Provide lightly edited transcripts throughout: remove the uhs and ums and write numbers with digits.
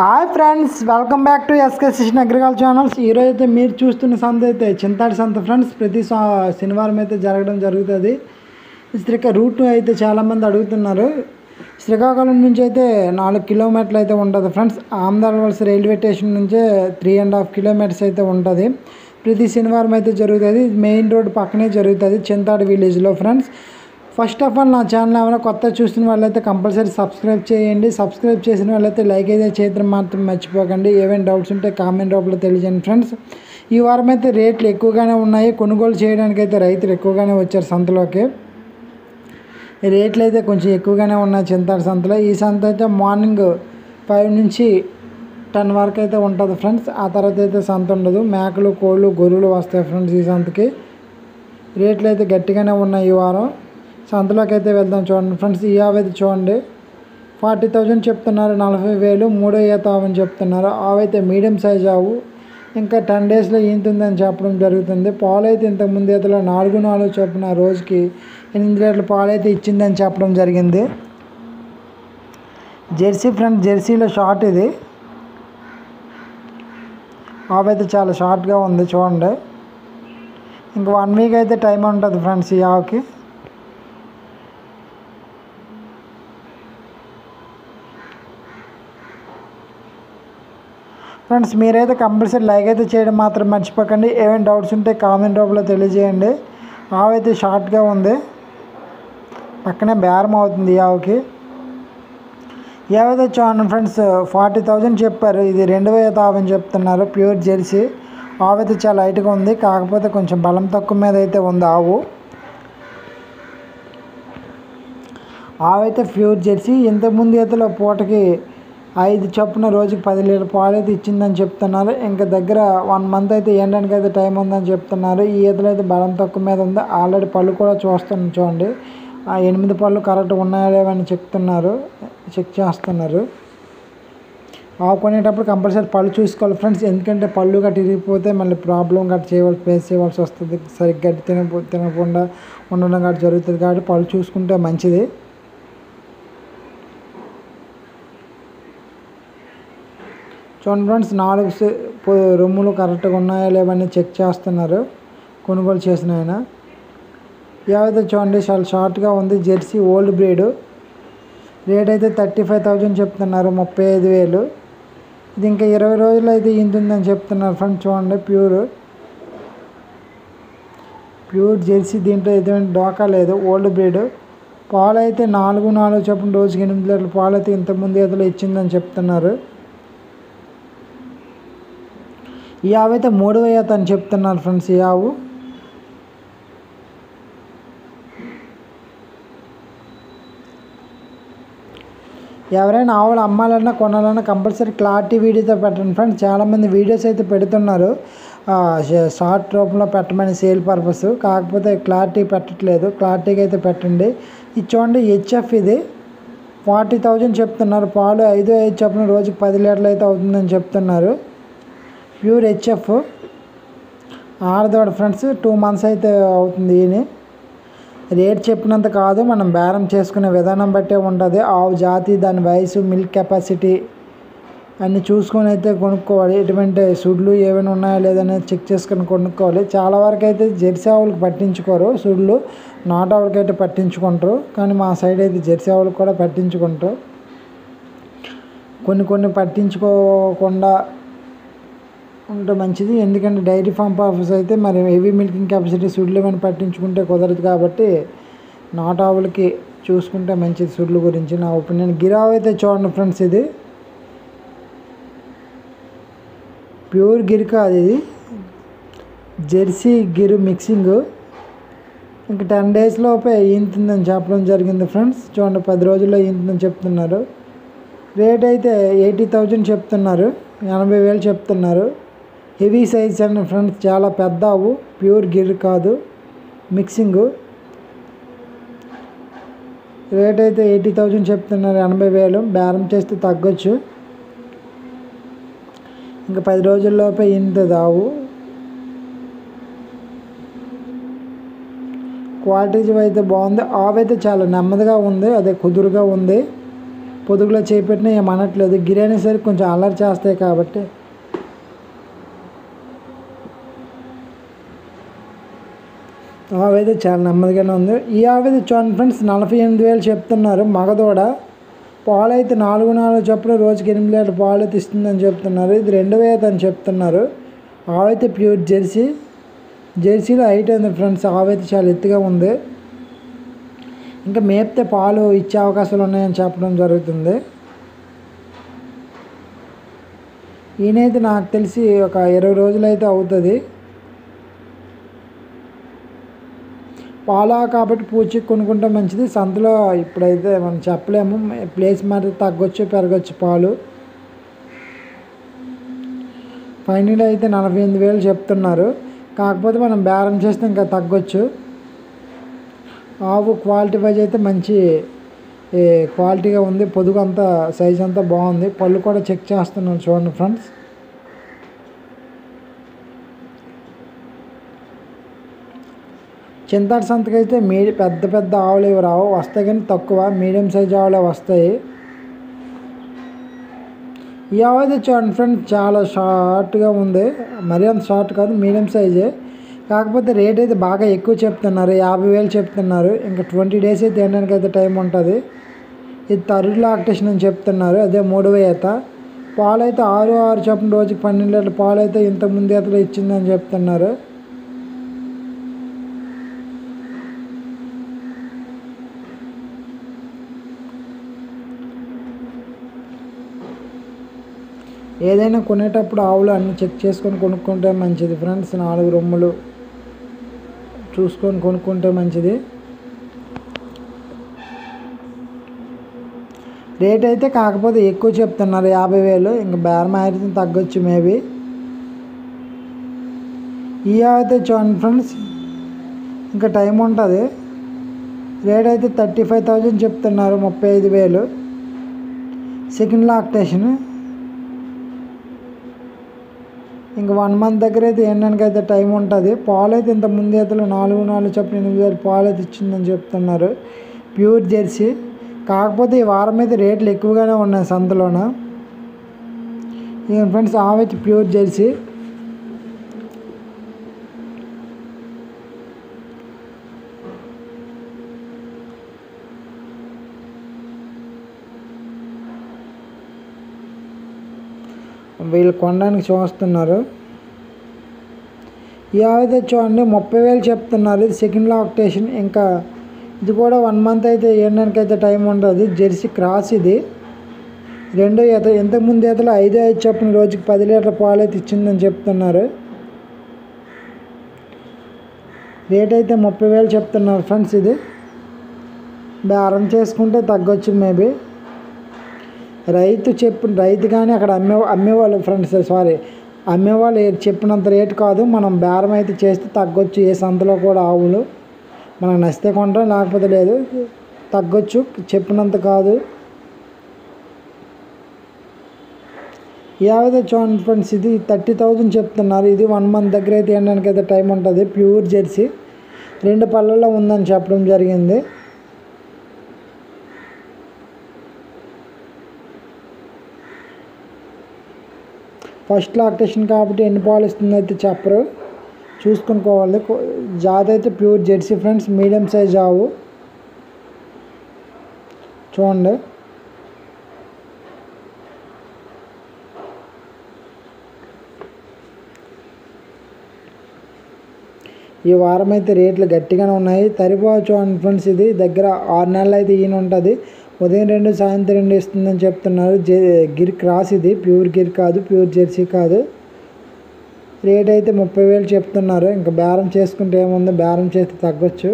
Hi friends, welcome back to SK సిషన్ agriculture channels. ఈరోజు అయితే మీరు చూస్తున్న సంత అయితే చింతాడి సంత ఫ్రెండ్స్. ప్రతి శనివారం అయితే జరగడం జరుగుతుంది. రూట్ అయితే చాలామంది అడుగుతున్నారు. శ్రీకాకుళం నుంచి అయితే 4 కిలోమీటర్లు అయితే ఉంటుంది ఫ్రెండ్స్. ఆమదాలవలస రైల్వే స్టేషన్ నుంచే 3.5 కిలోమీటర్స్ అయితే ఉంటుంది. ప్రతి శనివారం అయితే జరుగుతుంది. మెయిన్ రోడ్ పక్కనే జరుగుతుంది చింతాడి విలేజ్లో ఫ్రెండ్స్. ఫస్ట్ ఆఫ్ ఆల్ నా ఛానల్ ఏమైనా కొత్త చూస్తున్న వాళ్ళైతే కంపల్సరీ సబ్స్క్రైబ్ చేయండి. సబ్స్క్రైబ్ చేసిన వాళ్ళైతే లైక్ అయితే చేయడం మాత్రం మర్చిపోకండి. ఏమైనా డౌట్స్ ఉంటే కామెంట్ రూపంలో తెలియజేయండి ఫ్రెండ్స్. ఈ వారం అయితే రేట్లు ఎక్కువగానే ఉన్నాయి. కొనుగోలు చేయడానికి అయితే రైతులు ఎక్కువగానే వచ్చారు సంతలోకి. రేట్లు అయితే కొంచెం ఎక్కువగానే ఉన్నాయి చింతాడి సంతలో. ఈ సంత అయితే మార్నింగ్ 5 నుంచి 10 వరకు అయితే ఉంటుంది ఫ్రెండ్స్. ఆ తర్వాత అయితే సంత ఉండదు. మేకలు, కోళ్ళు, గొర్రెలు వస్తాయి ఫ్రెండ్స్ ఈ సంతకి. రేట్లు అయితే గట్టిగానే ఉన్నాయి ఈ వారం. సంతలోకి అయితే వెళ్దాం. చూడండి ఫ్రెండ్స్, ఈ ఆవు అయితే చూడండి 40,000 చెప్తున్నారు. 40,000 మూడో ఈత ఆవు అని చెప్తున్నారు. ఆవు అయితే మీడియం సైజ్ ఆవు. ఇంకా 10 డేస్లో ఈంతుందని చెప్పడం జరుగుతుంది. పాలు అయితే ఇంతకుముందు ఈతలో 4 చొప్పున రోజుకి 8 లీటర్ల పాలు అయితే ఇచ్చిందని చెప్పడం జరిగింది. జెర్సీ ఫ్రెండ్స్, జెర్సీలో షార్ట్ ఇది. ఆవు అయితే చాలా షార్ట్గా ఉంది చూడండి. ఇంకా 1 వీక్ అయితే టైం ఉంటుంది ఫ్రెండ్స్ ఈ ఆవుకి. ఫ్రెండ్స్, మీరైతే కంపల్సరీ లైక్ అయితే చేయడం మాత్రం మర్చిపోకండి. ఏమైనా డౌట్స్ ఉంటే కామెంట్ రూపంలో తెలియజేయండి. ఆవు అయితే షార్ట్గా ఉంది. పక్కనే బేరం అవుతుంది ఈ ఆవుకి. ఏవైతే చూడండి ఫ్రెండ్స్, 40,000 చెప్పారు. ఇది 2వ ఆవు అని చెప్తున్నారు. ప్యూర్ జెర్సీ ఆవు అయితే చాలా లైట్గా ఉంది. కాకపోతే కొంచెం బలం తక్కువ మీద అయితే ఉంది ఆవు. ఆవు అయితే ప్యూర్ జెర్సీ. ఇంతకుముందు ఈతలో పూటకి 5 చొప్పున రోజుకి 10 లీటర్ పాలు అయితే ఇచ్చిందని చెప్తున్నారు. ఇంకా దగ్గర 1 మంత్ అయితే ఏండానికి అయితే టైం ఉందని చెప్తున్నారు. ఈ ఈతలో అయితే బలం తక్కువ మీద ఉంది. ఆల్రెడీ పళ్ళు కూడా చూస్తున్నాం చూడండి. 8 పళ్ళు కరెక్ట్ ఉన్నాయా లేవని చెక్ చేస్తున్నారు. ఆవు కొనేటప్పుడు కంపల్సరీ పళ్ళు చూసుకోవాలి ఫ్రెండ్స్. ఎందుకంటే పళ్ళు గట్టి ఇరిగిపోతే మళ్ళీ ప్రాబ్లం ఫేస్ చేయవలసి వస్తుంది. సరిగ్గా తినకుండా ఉండడం గట్టి జరుగుతుంది. కాబట్టి పళ్ళు చూసుకుంటే మంచిది. చూడండి ఫ్రెండ్స్, 4 రొమ్ములు కరెక్ట్గా ఉన్నాయా లేవని చెక్ చేస్తున్నారు కొనుగోలు చేసిన ఆయన. ఏవైతే చూడండి చాలా షార్ట్గా ఉంది. Jersey old breed. రేట్ అయితే 35,000 చెప్తున్నారు. 35,000. ఇది ఇంకా 20 రోజులు అయితే ఈంతుందని చెప్తున్నారు ఫ్రెండ్స్. చూడండి ప్యూర్ జెర్సీ. దీంట్లో ఎటువంటి డోకా లేదు. Old breed. పాలు అయితే 4 చొప్పున రోజుకి 8 లీటర్ల పాలు అయితే ఇంతకుముందు ఈతలో ఇచ్చిందని చెప్తున్నారు. ఈ ఆవు అయితే 3వ ఈత అని చెప్తున్నారు ఫ్రెండ్స్. ఈ ఆవు ఎవరైనా ఆవులు అమ్మాలన్నా కొనాలన్నా కంపల్సరీ క్లారిటీ వీడియోతో పెట్టండి ఫ్రెండ్స్. చాలామంది వీడియోస్ అయితే పెడుతున్నారు షార్ట్ రూపంలో పెట్టమని సేల్ పర్పస్. కాకపోతే క్లారిటీ పెట్టట్లేదు. క్లారిటీగా అయితే పెట్టండి. ఇది చూడండి హెచ్ఎఫ్. ఇది 40,000 చెప్తున్నారు. పాలు 5 చొప్పున రోజుకి 10 లీటర్లు అయితే అవుతుందని చెప్తున్నారు. ప్యూర్ హెచ్ఎఫ్ ఆడదోడ ఫ్రెండ్స్. 2 మంత్స్ అయితే అవుతుంది. ఈయన రేట్ చెప్పినంత కాదు, మనం బేరం చేసుకునే విధానం బట్టే ఉంటుంది. ఆవు జాతి, దాని వయసు, మిల్క్ కెపాసిటీ అన్నీ చూసుకొని అయితే కొనుక్కోవాలి. ఎటువంటి సుడ్లు ఏమైనా ఉన్నాయా లేదనేది చెక్ చేసుకొని కొనుక్కోవాలి. చాలా వరకు అయితే జెర్సీ ఆవులకు పట్టించుకోరు సుడ్లు. నాటు ఆవులకి అయితే పట్టించుకుంటారు. కానీ మా సైడ్ అయితే జెర్సీ ఆవులకు కూడా పట్టించుకుంటారు. కొన్ని పట్టించుకోకుండా ఉంటే మంచిది. ఎందుకంటే డైరీ ఫామ్ పర్పస్ అయితే మరి హెవీ మిల్కింగ్ కెపాసిటీ సుడ్లు ఏమైనా పట్టించుకుంటే కుదరదు. కాబట్టి నాటు ఆవులకి చూసుకుంటే మంచిది. సుడ్ల గురించి నా ఒపీనియన్. గిరావు అయితే చూడండి ఫ్రెండ్స్, ఇది ప్యూర్ గిర్ కాదు, ఇది జెర్సీ గిర్ మిక్సింగ్. ఇంకా 10 డేస్ లోపే ఈంతుందని చెప్పడం జరిగింది ఫ్రెండ్స్. చూడండి 10 రోజుల్లో ఈంతుందని చెప్తున్నారు. రేట్ అయితే 80,000 చెప్తున్నారు. 80,000 చెప్తున్నారు. హెవీ సైజ్ అండి ఫ్రెండ్స్. చాలా పెద్ద ఆవు. ప్యూర్ గిర్ కాదు, మిక్సింగ్. రేట్ అయితే 80,000 చెప్తున్నారు. 80,000 బేరం చేస్తే తగ్గొచ్చు. ఇంకా 10 రోజుల్లోపే ఈంతుంది ఆవు. క్వాలిటీ అయితే బాగుంది. ఆవు అయితే చాలా నెమ్మదిగా ఉంది. అదే కుదురుగా ఉంది. పొదుగులో చేపెట్టినా ఏమనట్లేదు. గిరైనా సరే కొంచెం అల్లరి చేస్తాయి కాబట్టి. ఆవైతే చాలా నెమ్మదిగానే ఉంది. ఈ ఆవైతే చూడండి ఫ్రెండ్స్ 48,000 చెప్తున్నారు. మగదూడ పాలు అయితే 4 చొప్పున రోజుకి 8 లీటర్ పాలు అయితే ఇస్తుందని చెప్తున్నారు. ఇది 2వ అని చెప్తున్నారు. ఆవైతే ప్యూర్ జెర్సీలో హైట్ ఉంది ఫ్రెండ్స్. ఆవైతే చాలా ఎత్తుగా ఉంది. ఇంకా మేపితే పాలు ఇచ్చే అవకాశాలు ఉన్నాయని చెప్పడం జరుగుతుంది. ఈయనైతే నాకు తెలిసి ఒక 20 రోజులు అయితే అవుతుంది. పాలా కాబట్టి పూచి కొనుక్కుంటే మంచిది. సంతలో ఇప్పుడైతే మనం చెప్పలేము, ప్లేస్ మరి తగ్గొచ్చు పెరగచ్చు పాలు. ఫైనల్ అయితే 48,000 చెప్తున్నారు. కాకపోతే మనం బేరం చేస్తే ఇంకా తగ్గొచ్చు. ఆవు క్వాలిటీ వైజ్ అయితే మంచి క్వాలిటీగా ఉంది. పొదుగు అంతా సైజ్ అంతా బాగుంది. పళ్ళు కూడా చెక్ చేస్తున్నాను చూడండి ఫ్రెండ్స్. చింతాడు సంతకైతే పెద్ద ఆవులు ఇవి రావు, వస్తాయి కానీ తక్కువ. మీడియం సైజ్ ఆవులే వస్తాయి. ఈ ఆవు అయితే చూడండి ఫ్రెండ్స్ చాలా షార్ట్గా ఉంది. మరీ అంత షార్ట్ కాదు, మీడియం సైజే. కాకపోతే రేట్ అయితే బాగా ఎక్కువ చెప్తున్నారు. 50,000 చెప్తున్నారు. ఇంకా 20 డేస్ అయితే తినడానికి అయితే టైం ఉంటుంది. ఇది థర్డ్ లాక్టేషన్ అని చెప్తున్నారు. అదే 3వ ఈత. పాలు అయితే 6 చొప్పున రోజుకి 12 లీటర్ల పాలు అయితే ఇంతకుముందు ఈతలో ఇచ్చిందని చెప్తున్నారు. ఏదైనా కొనేటప్పుడు ఆవులు అన్నీ చెక్ చేసుకొని కొనుక్కుంటే మంచిది ఫ్రెండ్స్. 4 రొమ్ములు చూసుకొని కొనుక్కుంటే మంచిది. రేట్ అయితే కాకపోతే ఎక్కువ చెప్తున్నారు 50,000. ఇంకా బేరం అయితే తగ్గొచ్చు మేబీ. ఈ అయితే చూడండి ఫ్రెండ్స్ ఇంకా టైం ఉంటుంది. రేట్ అయితే 35,000 చెప్తున్నారు. 35,000 సెకండ్ లాక్టేషన్. ఇంకా 1 మంత్ దగ్గర అయితే ఎండడానికి అయితే టైం ఉంటుంది. పాలు అయితే ఇంత ముందు అయితే 4 చొప్పున 8 పాలు అయితే ఇచ్చిందని చెప్తున్నారు. Pure Jersey. కాకపోతే ఈ వారం అయితే రేట్లు ఎక్కువగానే ఉన్నాయి సంతలోన. ఇక ఫ్రెండ్స్ ఆవైతే ప్యూర్ జెర్సీ. వీళ్ళు కొనడానికి చూస్తున్నారు. ఈ ఆవైతే చూడండి 30,000 చెప్తున్నారు. ఇది సెకండ్ లాక్టేషన్. ఇంకా ఇది కూడా 1 మంత్ అయితే వేయడానికి అయితే టైం ఉంటుంది. జెర్సీ క్రాస్ ఇది. 2వ ఈత. ఇంతకుముందు ఈతలో 5 చొప్పున రోజుకి 10 లీటర్ల పాలు అయితే ఇచ్చిందని చెప్తున్నారు. రేట్ అయితే 30,000 చెప్తున్నారు ఫ్రెండ్స్. ఇది బేరం చేసుకుంటే తగ్గొచ్చు మేబీ. రైతు కానీ అక్కడ అమ్మేవాళ్ళు ఫ్రెండ్స్, అమ్మేవాళ్ళు చెప్పినంత రేటు కాదు. మనం బేరం అయితే చేస్తే తగ్గొచ్చు. ఏ సంతలో కూడా ఆవులు మనకు నచ్చితే కొంటాం, లేకపోతే లేదు. తగ్గొచ్చు, చెప్పినంత కాదు. యావైతే చూడండి ఫ్రెండ్స్ ఇది 30,000 చెప్తున్నారు. ఇది 1 మంత్ దగ్గర అయితే ఎండడానికి అయితే టైం ఉంటుంది. Pure Jersey. 2 పళ్ళల్లో ఉందని చెప్పడం జరిగింది. ఫస్ట్ లాక్టేషన్ కాబట్టి ఎన్ని పాలు ఇస్తుంది అయితే చెప్పరు, చూసుకునుకోవాలి. జాతి అయితే pure Jersey friends. Medium size ఆవు చూడండి. ఈ వారం అయితే రేట్లు గట్టిగానే ఉన్నాయి. తరిపావు చూడండి ఫ్రెండ్స్. ఇది దగ్గర 6 నెలలు అయితే ఈయన ఉంటుంది. ఉదయం 2 సాయంత్రం 2 ఇస్తుందని చెప్తున్నారు. గిర్ క్రాస్ ఇది. ప్యూర్ గిర్ కాదు, ప్యూర్ జెర్సీ కాదు. రేట్ అయితే 30,000 చెప్తున్నారు. ఇంకా బేరం చేసుకుంటే ఏముంది, బేరం చేస్తే తగ్గొచ్చు.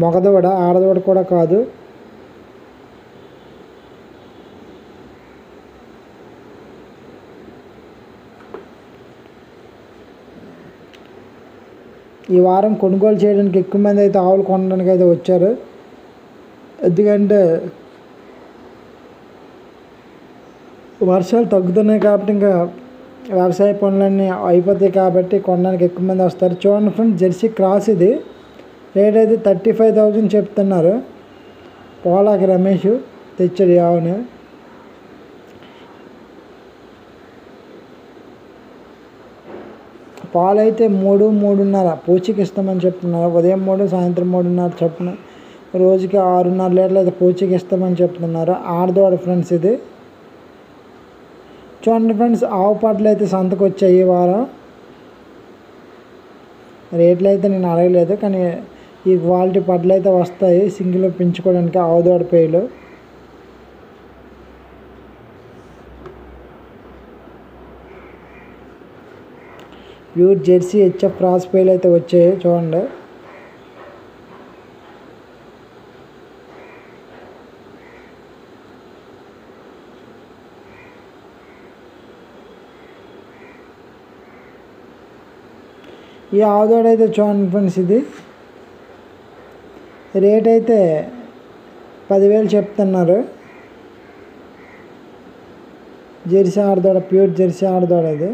మగదూడ, ఆడదూడ కూడా కాదు. ఈ వారం కొనుగోలు చేయడానికి ఎక్కువ మంది అయితే ఆవులు కొనడానికి అయితే వచ్చారు. ఎందుకంటే వర్షాలు తగ్గుతున్నాయి కాబట్టి ఇంకా వ్యవసాయ పనులన్నీ అయిపోతాయి కాబట్టి కొనడానికి ఎక్కువ మంది వస్తారు. చూడండి ఫ్రెండ్స్, జెర్సీ క్రాస్ ఇది. రేట్ అయితే 35,000 చెప్తున్నారు. పోలాకి రమేష్. తెచ్చాడు ఈ ఆవుని. పాలు అయితే 3-3.5 పూచికి ఇస్తామని చెప్తున్నారు. ఉదయం 3 సాయంత్రం 3.5 చొప్పున రోజుకి 6.5 లీటర్లు అయితే పూచికి ఇస్తామని చెప్తున్నారు. ఆడదోడ ఫ్రెండ్స్ ఇది. చూడండి ఫ్రెండ్స్, ఆవు పాటలు అయితే సంతకు వచ్చాయి ఈ వారం. రేట్లు అయితే నేను అడగలేదు, కానీ ఈ క్వాలిటీ పడ్లు అయితే వస్తాయి సింగిల్ పెంచుకోవడానికి ఆవుదోడ పేలు. ప్యూర్ జెర్సీ హెచ్ఎఫ్ క్రాస్ పేలు అయితే వచ్చాయి చూడండి. ఈ ఆవుదోడ అయితే చూడండి ఫ్రెండ్స్, ఇది రేట్ అయితే 10,000 చెప్తున్నారు. జెర్సీ ఆడదోడ, ప్యూర్ జెర్సీ ఆడదోడ ఇది.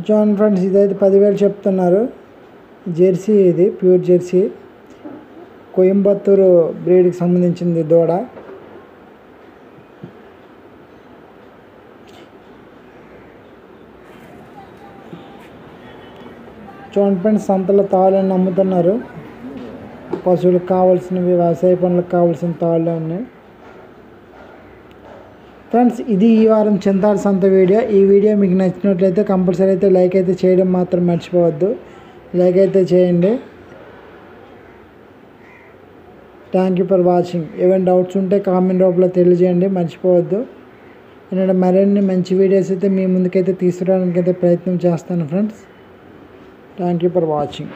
చూడండి ఫ్రెండ్స్, ఇదైతే 10,000 చెప్తున్నారు. జెర్సీ ఇది ప్యూర్ జెర్సీ, కోయంబత్తూరు బ్రీడ్కి సంబంధించింది దూడ. చూడండి ఫ్రెండ్స్, సంతలో తాళ్ళని అమ్ముతున్నారు. పశువులకు కావాల్సినవి, వ్యవసాయ పనులకు కావాల్సిన తాళ్ళు అన్నీ. ఫ్రెండ్స్, ఇది ఈ వారం చింతాడ సంత వీడియో. ఈ వీడియో మీకు నచ్చినట్లయితే కంపల్సరీ అయితే లైక్ అయితే చేయడం మాత్రం మర్చిపోవద్దు. లైక్ అయితే చేయండి. Thank you for watching. ఏమైనా డౌట్స్ ఉంటే కామెంట్ రూపంలో తెలియజేయండి, మర్చిపోవద్దు. ఎందుకంటే మరిన్ని మంచి వీడియోస్ అయితే మీ ముందుకైతే తీసుకురావడానికి అయితే ప్రయత్నం చేస్తాను friends. Thank you for watching.